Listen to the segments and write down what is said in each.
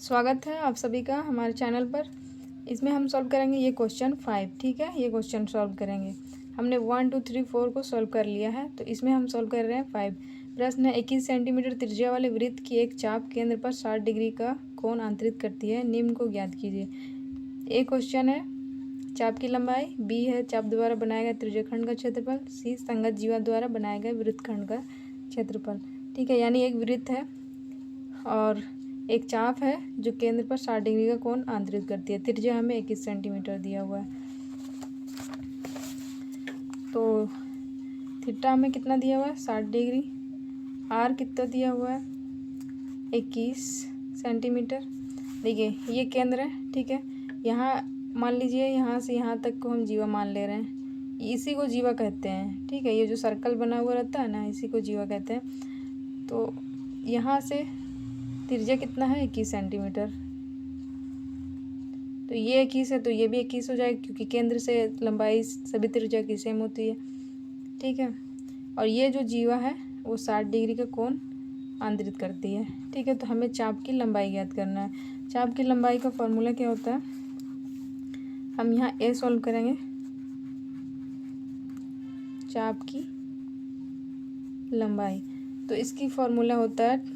स्वागत है आप सभी का हमारे चैनल पर। इसमें हम सॉल्व करेंगे ये क्वेश्चन 5। ठीक है, ये क्वेश्चन सॉल्व करेंगे। हमने 1 2 3 4 को सॉल्व कर लिया है, तो इसमें हम सॉल्व कर रहे हैं 5। प्रश्न है 21 सेंटीमीटर त्रिज्या वाले वृत्त की एक चाप केंद्र पर 60 डिग्री का कोण अंतरित करती है, निम्न को ज्ञात कीजिए। एक क्वेश्चन है चाप की लंबाई, बी है चाप द्वारा बनाया गया त्रिज्याखंड का क्षेत्रफल, सी संगत जीवा द्वारा बनाए गए वृत्तखंड का क्षेत्रफल। ठीक है, यानी एक वृत्त है और एक चाप है जो केंद्र पर 60 डिग्री का कोण अंतरित करती है। त्रिज्या हमें 21 सेंटीमीटर दिया हुआ है। तो थीटा हमें कितना दिया हुआ है 60 डिग्री। आर कितना दिया हुआ है 21 सेंटीमीटर। देखिए ये केंद्र है, ठीक है। यहाँ मान लीजिए यहाँ से यहाँ तक को हम जीवा मान ले रहे हैं, इसी को जीवा कहते हैं। ठीक है, ये जो सर्कल बना हुआ रहता है ना, इसी को जीवा कहते हैं। तो यहाँ से त्रिज्या कितना है 21 सेंटीमीटर। तो ये 21 है तो ये भी 21 हो जाएगा, क्योंकि केंद्र से लंबाई सभी त्रिज्या की सेम होती है। ठीक है, और ये जो जीवा है वो 60 डिग्री का कोण अंतरित करती है। ठीक है, तो हमें चाप की लंबाई ज्ञात करना है। चाप की लंबाई का फॉर्मूला क्या होता है, हम यहाँ ए सॉल्व करेंगे। चाप की लंबाई, तो इसकी फॉर्मूला होता है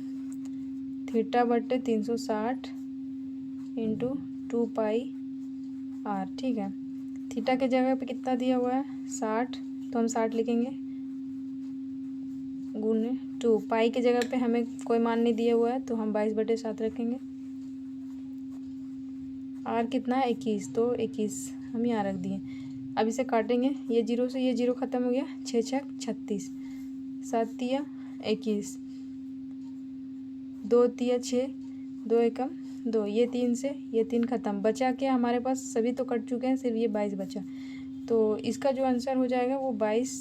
थीटा बटे 360 इंटू 2 पाई आर। ठीक है, थीटा के जगह पे कितना दिया हुआ है 60, तो हम 60 लिखेंगे गुने 2। पाई के जगह पे हमें कोई मान नहीं दिया हुआ है, तो हम 22/7 रखेंगे। आर कितना है 21, तो 21 हम यहाँ रख दिए। अब इसे काटेंगे, ये जीरो से ये जीरो ख़त्म हो गया, 6 6 36, 7 तिया 21, 2 तिया 6, 2 एकम 2, ये 3 से ये 3 ख़त्म, बचा क्या हमारे पास, सभी तो कट चुके हैं, सिर्फ ये 22 बचा। तो इसका जो आंसर हो जाएगा वो 22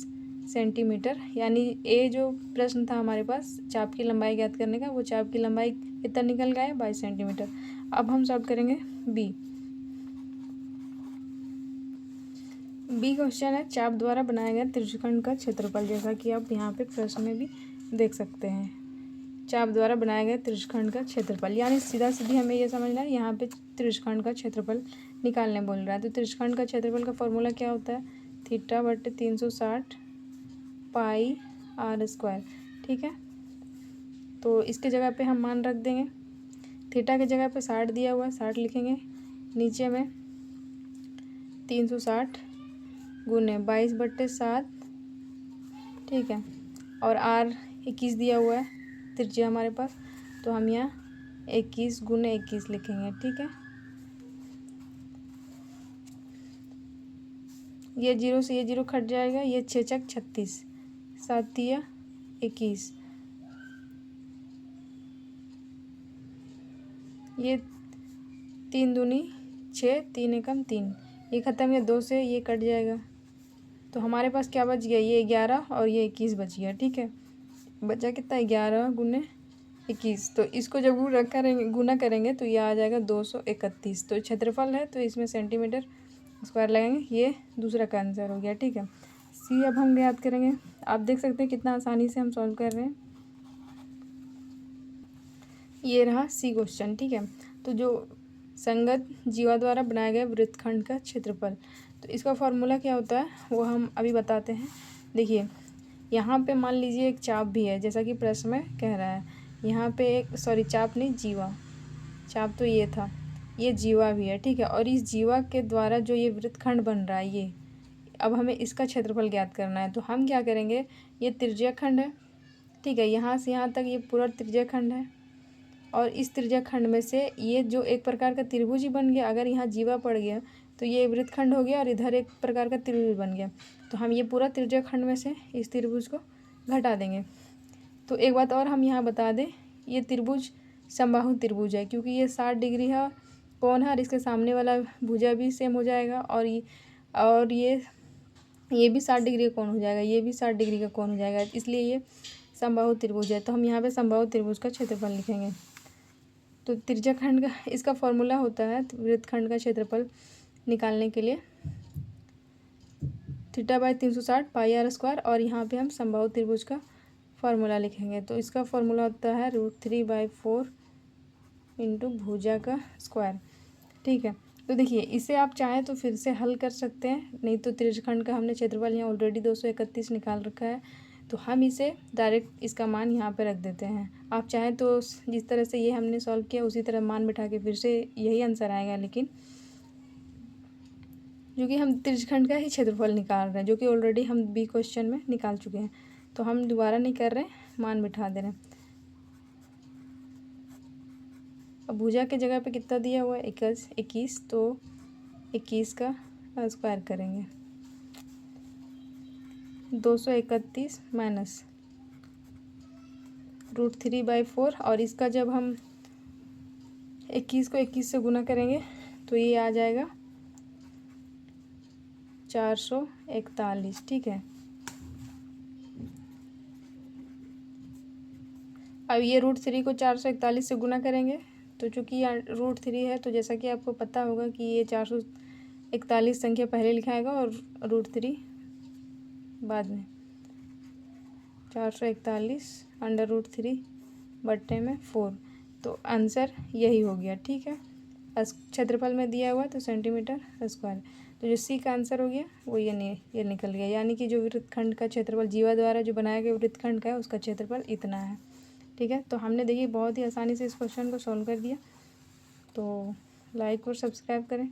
सेंटीमीटर। यानी ए जो प्रश्न था हमारे पास चाप की लंबाई ज्ञात करने का, वो चाप की लंबाई कितना निकल गया है 22 सेंटीमीटर। अब हम सॉल्व करेंगे बी। बी क्वेश्चन है चाप द्वारा बनाया गया त्रिज्यखंड का क्षेत्रफल, जैसा कि आप यहाँ पे प्रश्न में भी देख सकते हैं। चाप द्वारा बनाया गया त्रिज्यखंड का क्षेत्रफल, यानी सीधा सीधी हमें ये समझना है, यहाँ पे त्रिज्यखंड का क्षेत्रफल निकालने बोल रहा है। तो त्रिज्यखंड का क्षेत्रफल का फॉर्मूला क्या होता है, थीटा बटे 360 पाई आर स्क्वायर। ठीक है, तो इसके जगह पे हम मान रख देंगे। थीटा के जगह पे 60 दिया हुआ है, 60 लिखेंगे। नीचे में 360 गुने 22/7। ठीक है, और आर 21 दिया हुआ है त्रिज्या हमारे पास, तो हम यहाँ 21 गुने 21 लिखेंगे। ठीक है, ये जीरो से ये जीरो कट जाएगा, ये 6 6 36, 7 तिया 21, ये 3 दूनी 6, 3 एकम 3, ये ख़त्म, ये 2 से ये कट जाएगा, तो हमारे पास क्या बच गया, ये 11 और ये 21 बच गया। ठीक है, बचा कितना 11 गुने 21, तो इसको जब गुना करेंगे तो ये आ जाएगा 231। तो क्षेत्रफल है तो इसमें सेंटीमीटर स्क्वायर लगेंगे, ये दूसरा का आंसर हो गया। ठीक है, सी अब हम ज्ञात करेंगे। आप देख सकते हैं कितना आसानी से हम सॉल्व कर रहे हैं। ये रहा सी क्वेश्चन। ठीक है, तो जो संगत जीवा द्वारा बनाए गए वृत्तखंड का क्षेत्रफल, तो इसका फॉर्मूला क्या होता है वो हम अभी बताते हैं। देखिए यहाँ पे मान लीजिए एक चाप भी है, जैसा कि प्रश्न में कह रहा है। यहाँ पे एक चाप नहीं, जीवा। चाप तो ये था, ये जीवा भी है। ठीक है, और इस जीवा के द्वारा जो ये वृत्तखंड बन रहा है, ये अब हमें इसका क्षेत्रफल ज्ञात करना है। तो हम क्या करेंगे, ये त्रिज्याखंड है। ठीक है, यहाँ से यहाँ तक ये पूरा त्रिज्याखंड है, और इस त्रिज्याखंड में से ये जो एक प्रकार का त्रिभुज ही बन गया। अगर यहाँ जीवा पड़ गया तो ये वृत्तखंड हो गया, और इधर एक प्रकार का त्रिभुज बन गया। तो हम ये पूरा त्रिज्याखंड में से इस त्रिभुज को घटा देंगे। तो एक बात और हम यहाँ बता दें, ये त्रिभुज समबाहु त्रिभुज है, क्योंकि ये 60 डिग्री है कोण है, और इसके सामने वाला भुजा भी सेम हो जाएगा, और ये भी 60 डिग्री का कोण हो जाएगा, ये भी 60 डिग्री का कोण हो जाएगा, इसलिए ये समबाहु त्रिभुज है। तो हम यहाँ पे समबाहु त्रिभुज का क्षेत्रफल लिखेंगे। तो त्रिज्याखंड का इसका फॉर्मूला होता है वृत्तखंड का क्षेत्रफल निकालने के लिए theta by 360 pi r square, और यहाँ पे हम समबाहु त्रिभुज का फार्मूला लिखेंगे। तो इसका फॉर्मूला होता है √3/4 इंटू भुजा का स्क्वायर। ठीक है, तो देखिए इसे आप चाहें तो फिर से हल कर सकते हैं, नहीं तो त्रिज्यखंड का हमने क्षेत्रफल यहाँ ऑलरेडी 231 निकाल रखा है, तो हम इसे डायरेक्ट इसका मान यहाँ पे रख देते हैं। आप चाहें तो जिस तरह से ये हमने सॉल्व किया उसी तरह मान बिठा के फिर से यही आंसर आएगा, लेकिन जो कि हम त्रिज्यखंड का ही क्षेत्रफल निकाल रहे हैं, जो कि ऑलरेडी हम बी क्वेश्चन में निकाल चुके हैं, तो हम दोबारा नहीं कर रहे, मान बिठा दे रहे हैं। अब भुजा के जगह पे कितना दिया हुआ है 21, तो 21 का स्क्वायर करेंगे, 231 माइनस √3/4, और इसका जब हम 21 को 21 से गुना करेंगे तो ये आ जाएगा 441। ठीक है, अब ये √3 को 441 से गुना करेंगे, तो चूँकि √3 है तो जैसा कि आपको पता होगा कि ये 441 संख्या पहले लिखाएगा और √3 बाद में। 441 √3 बट्टे में 4, तो आंसर यही हो गया। ठीक है, क्षेत्रफल में दिया हुआ तो सेंटीमीटर स्क्वायर, तो जो सी का आंसर हो गया वो ये निकल गया, यानी कि जो वृत्तखंड का क्षेत्रफल जीवा द्वारा जो बनाया गया वृत्तखंड का है उसका क्षेत्रफल इतना है। ठीक है, तो हमने देखिए बहुत ही आसानी से इस क्वेश्चन को सॉल्व कर दिया, तो लाइक और सब्सक्राइब करें।